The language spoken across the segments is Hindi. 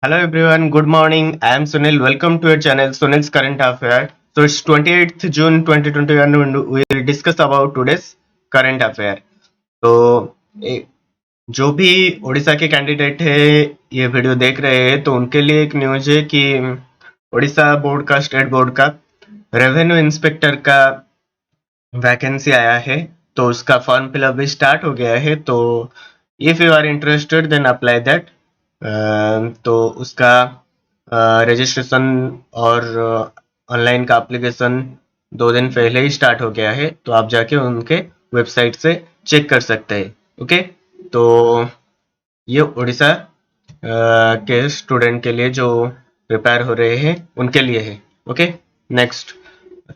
Hello everyone, good morning. I am Sunil. Welcome to your channel Sunil's Current Affair. So it's 28th June 2021 and we will discuss about today's current affair. तो जो भी उड़ीसा के कैंडिडेट है ये वीडियो देख रहे हैं तो उनके लिए एक न्यूज है कि उड़ीसा बोर्ड का स्टेट बोर्ड का रेवेन्यू इंस्पेक्टर का वैकेंसी आया है तो उसका फॉर्म फिलअप भी स्टार्ट हो गया है तो if you are interested then apply that. तो उसका रजिस्ट्रेशन और ऑनलाइन का एप्लीकेशन 2 दिन पहले ही स्टार्ट हो गया है तो आप जाके उनके वेबसाइट से चेक कर सकते हैं। ओके, तो ये उड़ीसा के स्टूडेंट के लिए जो प्रिपेयर हो रहे हैं उनके लिए है। ओके, नेक्स्ट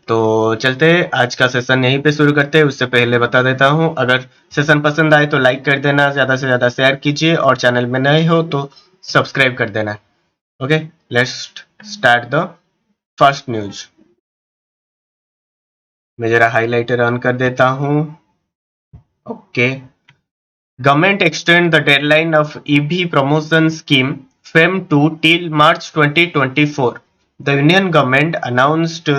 तो चलते हैं, आज का सेशन यहीं पे शुरू करते हैं। उससे पहले बता देता हूं, अगर सेशन पसंद आए तो लाइक कर देना, ज्यादा से ज्यादा शेयर कीजिए और चैनल में नए हो तो सब्सक्राइब कर देना। Okay, let's start the first news. मैं जरा हाइलाइटर ऑन कर देता हूं। Okay, government extend the deadline of EV promotion scheme FAME two till March 2024। The union government announced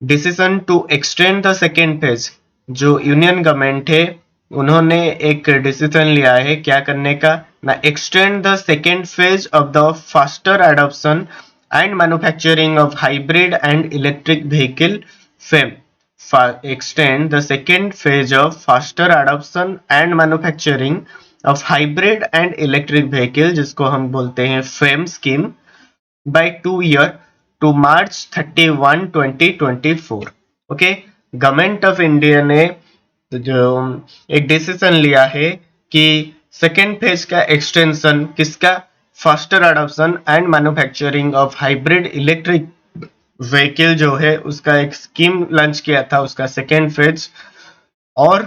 decision to extend the second phase. जो यूनियन गवर्नमेंट है उन्होंने एक डिसीजन लिया है क्या करने का ना, extend the second phase of the faster adoption and manufacturing of hybrid and electric vehicle fame. extend the second phase of faster adoption and manufacturing of hybrid and electric vehicle जिसको हम बोलते हैं fame scheme by 2 year to March 31, 2024। Okay, government of India ने जो एक डिसीजन लिया है कि सेकेंड फेज का एक्सटेंशन किसका, faster adoption and manufacturing of hybrid electric vehicle जो है उसका एक स्कीम लॉन्च किया था, उसका सेकेंड फेज और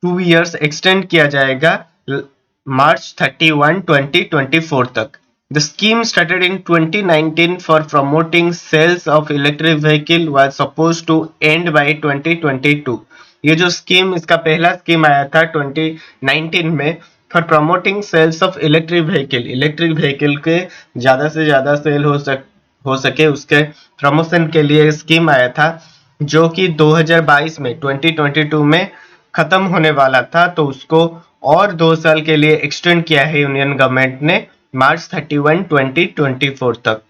2 years एक्सटेंड किया जाएगा मार्च 31, 2024 तक। The scheme started in 2019 for promoting sales of electric vehicle was supposed to end by 2022। ये जो स्कीम, इसका पहला स्कीम आया था 2019 में for promoting sales of electric vehicle के ज़्यादा से ज़्यादा सेल हो सके उसके प्रमोशन के लिए स्कीम आया था, जो कि 2022 में 2022 में खत्म होने वाला था। तो उसको और 2 साल के लिए एक्सटेंड किया है यूनियन गवर्नमेंट ने मार्च 31, 2024 तक।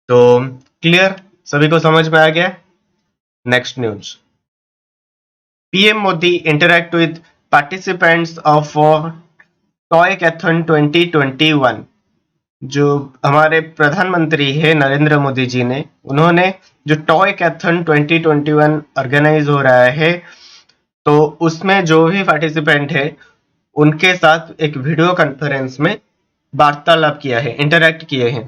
तो क्लियर, सभी को समझ में आ गया। Next news, PM Modi interact with participants of Toycathon 2021। जो हमारे प्रधानमंत्री है नरेंद्र मोदी जी ने, उन्होंने जो टॉय कैथन 2021 ऑर्गेनाइज हो रहा है तो उसमें जो भी पार्टिसिपेंट है उनके साथ एक वीडियो कॉन्फ्रेंस में वार्तालाप किया है, इंटरैक्ट किए हैं।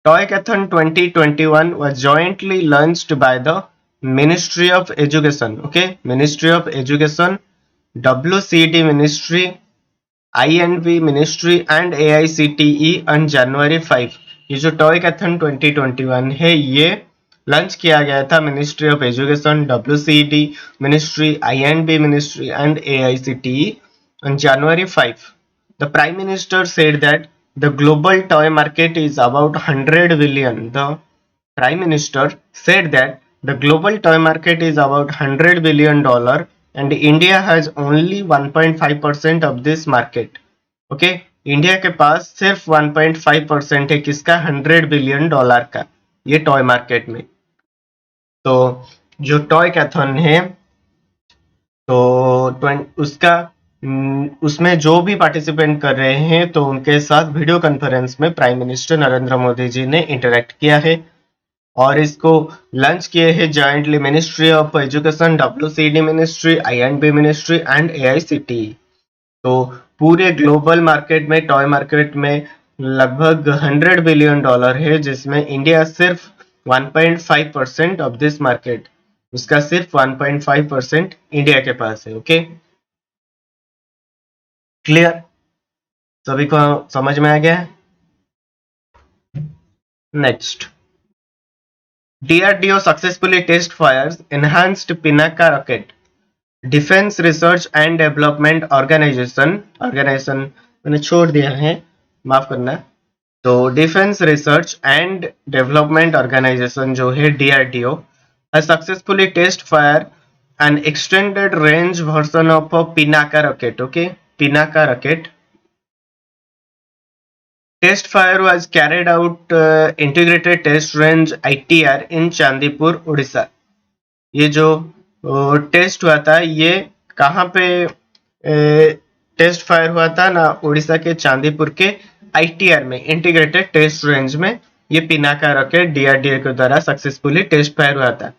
टॉयकैथन 2021 was jointly launched by the Ministry of Education, okay, Ministry of Education, WCD Ministry, INV Ministry and AICTE on January 5। ये जो टॉयकैथन 2021 है ये लॉन्च किया गया था ministry of education, WCD ministry, INB ministry and AICTE on January 5। The Prime Minister said that the global toy market is about 100 billion. The Prime Minister said that the global toy market is about $100 billion and India has only 1.5% of this market. Okay, India के पास सिर्फ 1.5% है किसका, $100 बिलियन का, ये टॉय मार्केट में। तो जो टॉय कैथन है तो उसका उसमें जो भी पार्टिसिपेंट कर रहे हैं तो उनके साथ वीडियो कॉन्फ्रेंस में प्राइम मिनिस्टर नरेंद्र मोदी जी ने इंटरेक्ट किया है और इसको लॉन्च किए हैं jointly ministry of education, WCD ministry, INB ministry and AICTE। तो पूरे ग्लोबल मार्केट में, टॉय मार्केट में लगभग $100 बिलियन है, जिसमें इंडिया सिर्फ 1.5% ऑफ दिस मार्केट, उसका सिर्फ 1.5% इंडिया के पास है। ओके, क्लियर, सभी को समझ में आ गया। Next, DRDO successfully test fires enhanced Pinaka rocket. Defence research and development organisation मैंने छोड़ दिया है, माफ करना। तो defence research and development organisation जो है DRDO has successfully test fire an extended range version of a Pinaka rocket. Okay, Pinaka rocket. Test fire was carried out integrated test range ITR in Chandipur, Odisha. ये जो टेस्ट हुआ था ये कहाँ पे टेस्ट फायर हुआ था ना, उड़ीसा के चांदीपुर के ITR में, इंटीग्रेटेड टेस्ट रेंज में ये पिनाका रॉकेट DRDO के द्वारा सक्सेसफुली टेस्ट फायर हुआ था।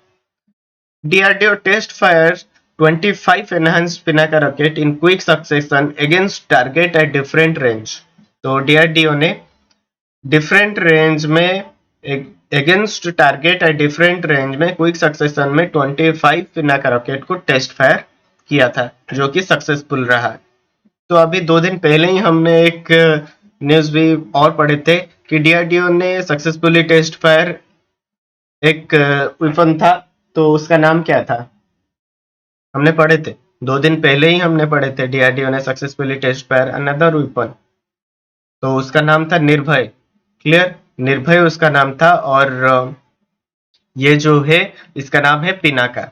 DRDO test fires 25 enhanced Pinaka rocket in quick succession against target at different range. तो DRDO ने डिफरेंट रेंज में against target at different range में क्विक सक्सेशन में 25 पिनाका रॉकेट को टेस्ट फायर किया था, जो कि सक्सेसफुल रहा। तो अभी 2 दिन पहले ही हमने एक न्यूज भी और पढ़े थे कि DRDO ने सक्सेसफुली टेस्ट फायर एक वेपन था, तो उसका नाम क्या था हमने पढ़े थे 2 दिन पहले ही हमने पढ़े थे। DRDO ने successfully test fire another weapon, तो उसका नाम था निर्भय। क्लियर, निर्भय उसका नाम था, और ये जो है इसका नाम है पिनाका।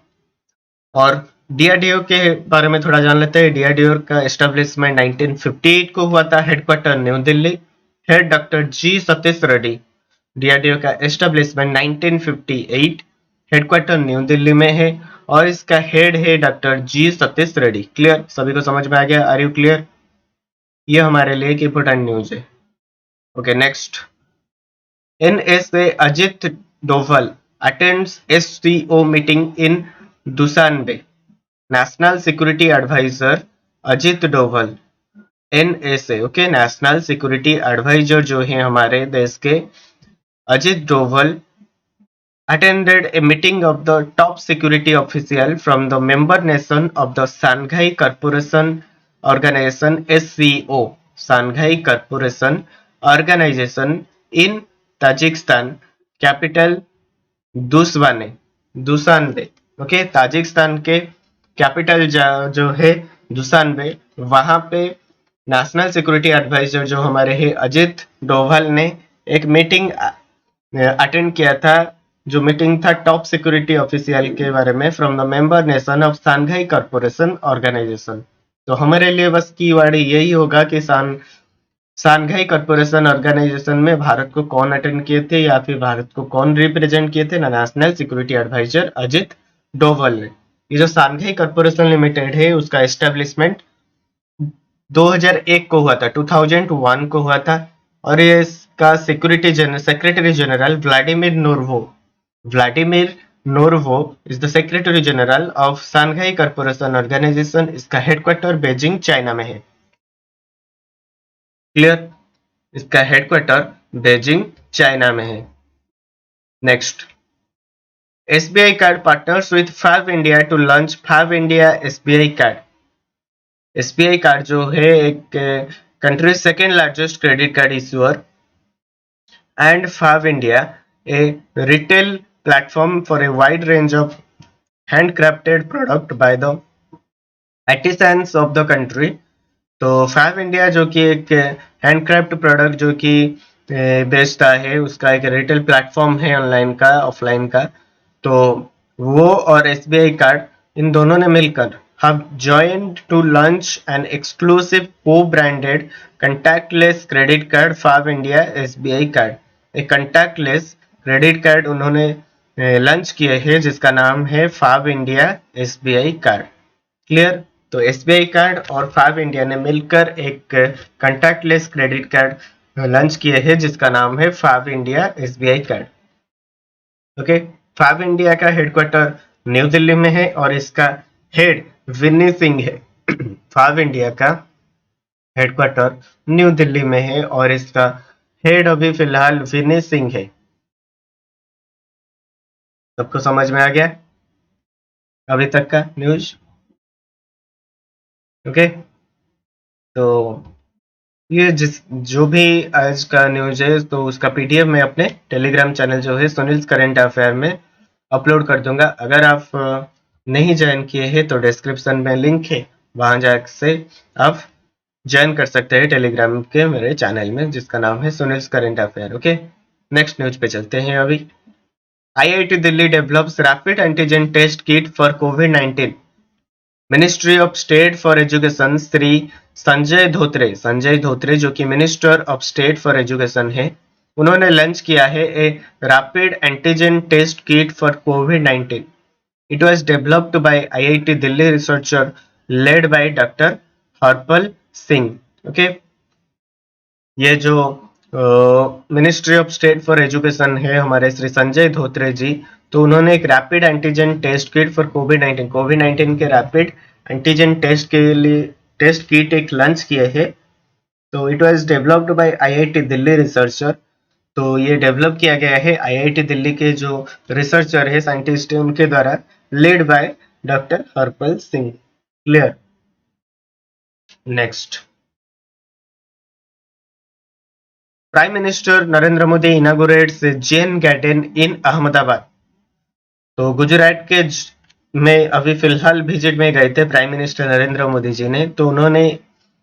और DRDO के बारे में थोड़ा जान लेते हैं। DRDO का एस्टेब्लिशमेंट 1958 को हुआ था, headquarter new Delhi, head doctor G Satish Reddy. DRDO का एस्टेब्लिशमेंट 1958, हेडक्वार्टर न्यू दिल्ली में है, और इसका हेड है doctor G Satish Reddy. Clear, सभी को समझ में आ गया? Are you clear? ये हमारे लिए एक इंपॉर्टेंट न्यूज है। Okay, next. NSA Ajit Doval attends SCO meeting in Dushanbe. National Security Advisor Ajit Doval, NSA, okay, national security advisor जो है हमारे देश के, Ajit Doval attended a meeting of the top security official from the member nation of the Shanghai Cooperation Organization SCO, Shanghai Cooperation Organization in Tajikistan capital Dushanbe, Dushanbe, okay, Tajikistan के कैपिटल जो है दुशान्बे, वहां पे नेशनल सिक्योरिटी एडवाइजर जो हमारे है अजित डोभाल ने एक मीटिंग अटेंड किया था, जो मीटिंग था टॉप सिक्योरिटी ऑफिशियल के बारे में from the member nation of Shanghai corporation organisation. तो हमारे लिए बस कीवर्ड यही होगा कि शांघाई कॉर्पोरेशन ऑर्गेनाइजेशन में भारत को कौन अटेंड किए थे, या फिर भारत को कौन रिप्रेजेंट किए थे ना, national security advisor Ajit Doval ने। ये जो शांघाई कॉर्पोरेशन लिमिटेड है उसका एस्टेब्लिशमेंट 2001 को हुआ था, 2001 को हुआ था, और ये इसका secretary general Vladimir Norov is the secretary general of Shanghai corporation Organisation. इसका हेडक्वार्टर बीजिंग चाइना में है। क्लियर, इसका हेडक्वार्टर बीजिंग चाइना में है। Next, SBI card partners with Fab India to launch Fab India SBI card. SBI card जो है एक country second largest credit card issuer, and Fab India a retail platform for a wide range of handcrafted product by the artisans of the country. तो फैब इंडिया जो कि एक हैंडक्राफ्ट प्रोडक्ट जो कि बेचता है, उसका एक रिटेल प्लेटफॉर्म है, ऑनलाइन का ऑफलाइन का। तो वो और SBI कार्ड, इन दोनों ने मिलकर have joined to launch an exclusive co-branded contactless credit card Fab India SBI card. एक contactless क्रेडिट कार्ड उन्होंने लॉन्च किए हैं जिसका नाम है Fab India SBI card. Clear, तो SBI कार्ड और फैब इंडिया ने मिलकर एक कंटैक्टलेस क्रेडिट कार्ड लॉन्च किए हैं जिसका नाम है Fab India SBI card. Okay, Fab India का हेडक्वार्टर न्यू दिल्ली में है और इसका हेड विनी सिंह है। फैब इंडिया का हेडक्वार्टर न्यू दिल्ली में है और इसका हेड अभी फिलहाल विनी सिंह है। सबको समझ में आ गया अभी तक का न्यूज? ओके, तो ये जो भी आज का न्यूज है तो उसका PDF मैं अपने टेलीग्राम चैनल जो है सुनील करेंट अफेयर में अपलोड कर दूंगा। अगर आप नहीं ज्वाइन किए हैं तो डिस्क्रिप्शन में लिंक है, वहां जाके आप ज्वाइन कर सकते हैं टेलीग्राम के मेरे चैनल में जिसका नाम है Sunil's current affair. Okay, next news पे चलते हैं अभी। IIT Delhi develops rapid antigen test kit for कोविड-19। Ministry of state for education Shri Sanjay Dhotre जो कि minister of state for education है, उन्होंने लॉन्च किया है a rapid antigen test kit for कोविड-19। It was developed by IIT Delhi researcher led by Dr. Harpal Singh. Okay, ये जो ministry of state for education है हमारे श्री संजय धोत्रे जी, तो उन्होंने एक rapid antigen test kit for कोविड-19 के रैपिड एंटीजन टेस्ट के लिए टेस्ट किट एक लॉन्च किए हैं। तो it was developed by IIT Delhi researcher. तो ये डेवलप किया गया है IIT दिल्ली के जो रिसर्चर है, साइंटिस्ट है, उनके द्वारा, led by doctor Harpal Singh. Clear. Next, prime minister Narendra Modi inaugurates Zen garden in Ahmedabad. तो गुजरात के में अभी फिलहाल विजिट में गए थे प्राइम मिनिस्टर नरेंद्र मोदी जी ने, तो उन्होंने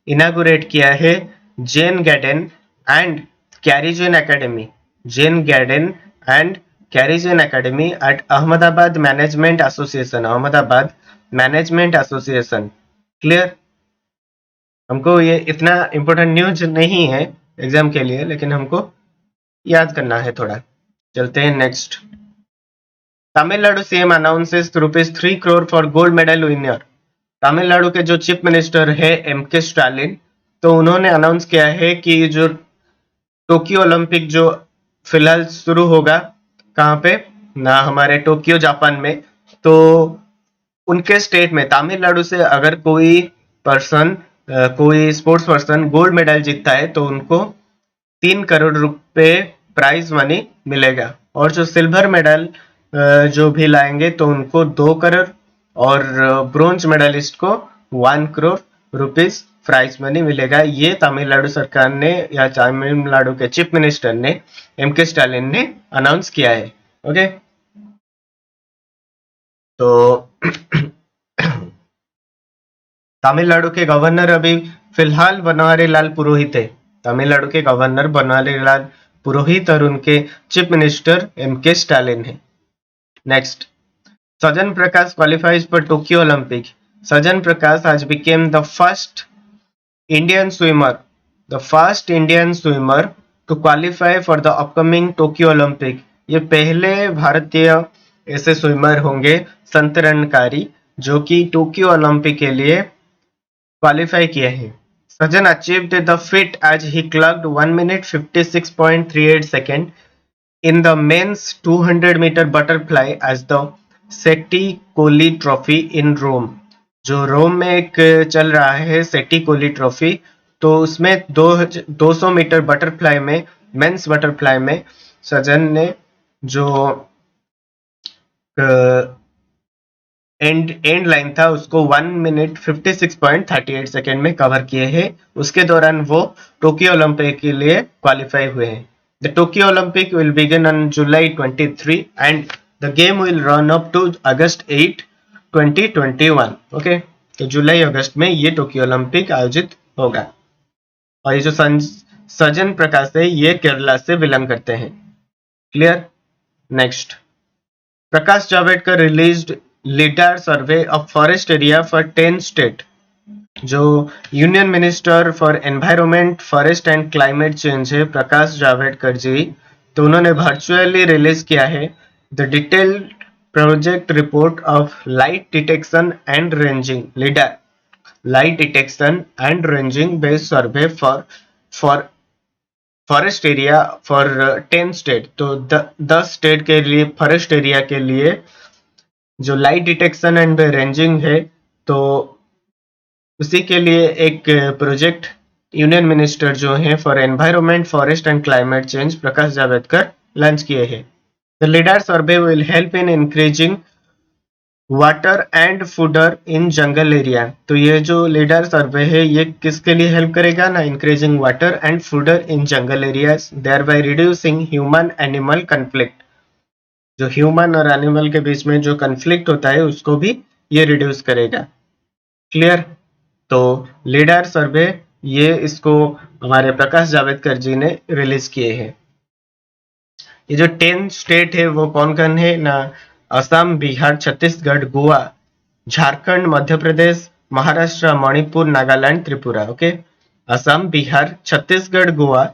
इनागुरेट किया है Zen garden and Kaizen academy, Zen garden and Kaizen academy at Ahmedabad management association. Clear. हमको ये इतना इंपॉर्टेंट न्यूज नहीं है एग्जाम के लिए, लेकिन हमको याद करना है थोड़ा। चलते हैं next. Tamil Nadu CM announces ₹3 crore for gold medal winner. Tamil Nadu के जो चीफ मिनिस्टर है MK स्टालिन, तो उन्होंने अनाउंस किया है कि जो टोक्यो ओलंपिक जो फिलहाल शुरू होगा, कहाँ पे ना, हमारे टोक्यो जापान में, तो उनके स्टेट में तमिलनाडु से अगर कोई पर्सन कोई स्पोर्ट्स पर्सन गोल्ड मेडल जीतता है तो उनको 3 करोड़ रुपए प्राइज मनी मिलेगा, और जो सिल्वर मेडल जो भी लाएंगे तो उनको 2 करोड़, और ब्रोंज मेडलिस्ट को 1 करोड़ रुपीस प्राइज मनी मिलेगा। ये तमिलनाडु सरकार ने या तमिलनाडु के चीफ मिनिस्टर ने MK स्टालिन ने अनाउंस किया है। ओके, तो तमिलनाडु के गवर्नर अभी फिलहाल बनवारीलाल पुरोहित है। तमिलनाडु के गवर्नर बनवारीलाल पुरोहित और उनके चीफ मिनिस्टर MK स्टालिन है। Next, Sajjan Prakash qualifies for Tokyo Olympic. Sajjan Prakash has became the first Indian swimmer to qualify for the upcoming Tokyo Olympic। ये पहले भारतीय ऐसे स्विमर होंगे, संतरणकारी, जो कि टोक्यो ओलंपिक के लिए क्वालिफाई किए हैं। सजन achieved the feat as he clocked 1 minute 56.38 second in the men's 200-meter butterfly as the सेटी कोली ट्रॉफी इन रोम। जो रोम में एक चल रहा है सेटी कोली ट्रॉफी, तो उसमें 200 मीटर बटरफ्लाई में, मेंस बटरफ्लाई में सजन ने जो एंड लाइन था उसको 1 मिनट 56.38 सेकेंड में कवर किए हैं। उसके दौरान वो टोक्यो ओलंपिक के लिए क्वालिफाई हुए हैं। The Tokyo Olympic will begin on July 23 and the game will run up to August 8, 2021। Okay, तो जुलाई अगस्त में ये टोक्यो ओलंपिक आयोजित होगा। और ये जो सजन प्रकाश है ये केरला से बिलोंग करते हैं। Clear. Next, Prakash Javadekar released lidar survey of forest area for 10 state. जो union minister for environment, forest and climate change है प्रकाश जावड़ेकर जी, तो उन्होंने वर्चुअली रिलीज किया है the detailed project report of light detection and ranging leader light detection and ranging based survey for forest area for 10 state. तो 10 स्टेट के लिए फॉरेस्ट एरिया के लिए जो लाइट डिटेक्शन एंड रेंजिंग है, तो उसी के लिए एक प्रोजेक्ट यूनियन मिनिस्टर जो है for environment, forest and climate change Prakash Javadekar launch किए हैं। The leader survey will help in increasing water and fodder in jungle area. तो ये जो लीडर सर्वे है ये किसके लिए हेल्प करेगा ना, increasing water and fodder in jungle areas, thereby reducing human animal conflict. जो ह्यूमन और एनिमल के बीच में जो कन्फ्लिक्ट होता है उसको भी ये रिड्यूस करेगा। क्लियर। तो लीडर सर्वे ये इसको हमारे प्रकाश जावड़ेकर जी ने रिलीज किए हैं। ये जो 10 स्टेट है वो कौन कौन है ना, Assam, Bihar, Chhattisgarh, Goa, Jharkhand, Madhya Pradesh, Maharashtra, Manipur, Nagaland, Tripura. Okay, Assam, Bihar, Chhattisgarh, Goa,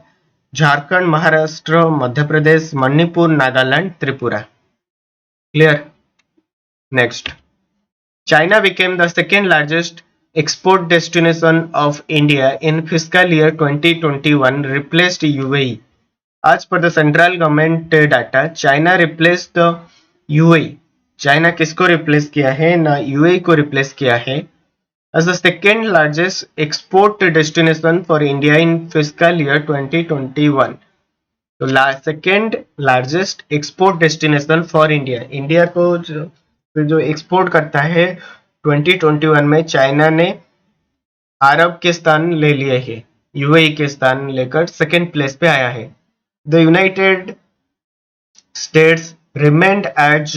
Jharkhand, Maharashtra, Madhya Pradesh, Manipur, Nagaland, Tripura. Clear? Next, China became the second largest export destination of India in fiscal year 2021, replaced UAE. As per the central government data, China replaced the UAE. China किसको रिप्लेस किया है ना, यूएई को रिप्लेस किया है as the second largest export destination for India in fiscal year 2021. तो second largest export destination for India, India को जो एक्सपोर्ट करता है 2021 में चाइना ने अरब के स्थान ले लिए है, यूएई के स्थान लेकर सेकेंड प्लेस पे आया है। The united states remained as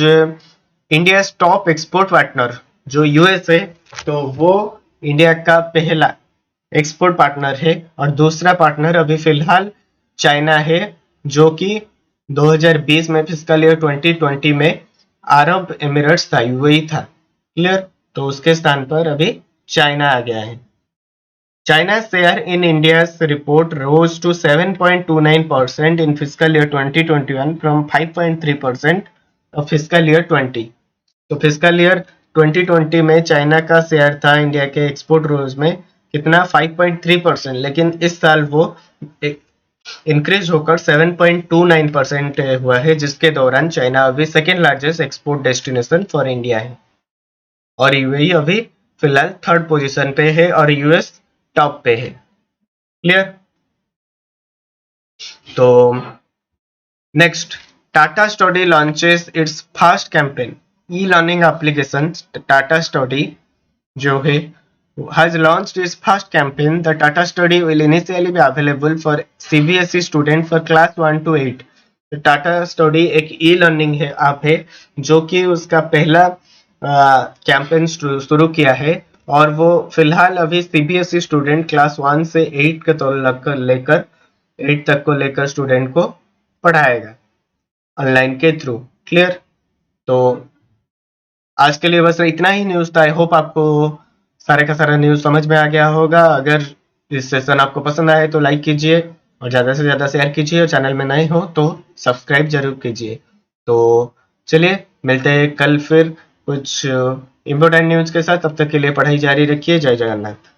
India top export partner. जो यूएस है तो वो इंडिया का पहला एक्सपोर्ट पार्टनर है, और दूसरा पार्टनर अभी फिलहाल चाइना है, जो कि 2020 में फिस्कल ईयर 2020 में अरब एमिरेट्स था, यूएई था। क्लियर? तो उसके स्थान पर अभी चाइना आ गया है। China's share in India's report rose to 7.29% in fiscal year 2021 from 5.3% of fiscal year 20। तो फिस्कल ईयर 2020 में चाइना का शेयर था इंडिया के एक्सपोर्ट रोज में कितना, 5.3%, लेकिन इस साल वो इंक्रीज होकर 7.29% हुआ है, जिसके दौरान चाइना अभी second largest export destination for India है, और यूएई अभी फिलहाल थर्ड पोजीशन पे है, और यूएस टॉप पे है। क्लियर? तो next, Tata study launches it's first campaign e learning application. Tata study जो है has launched its first campaign. The Tata Study will initially be available for CBSE student for class 1 to 8। Tata study एक ई लर्निंग है ऐप है जो कि उसका पहला कैंपेन शुरू किया है, और वो फिलहाल अभी सीबीएसई स्टूडेंट क्लास 1 से 8 के लेकर 8 तक को लेकर स्टूडेंट को पढ़ाएगा ऑनलाइन के थ्रू। क्लियर? तो आज के लिए बस इतना ही न्यूज था। आई होप आपको सारे का सारा न्यूज समझ में आ गया होगा। अगर इस सेशन आपको पसंद आए तो लाइक कीजिए और ज़्यादा से ज़्यादा शेयर कीजिए, और चैनल में नए हो तो सब्सक्राइब जरूर कीजिए। तो चलिए मिलते हैं कल फिर कुछ इम्पोर्टेंट न्यूज के साथ। तब तक के लिए पढ़ाई जारी रखिए। जय जगन्नाथ।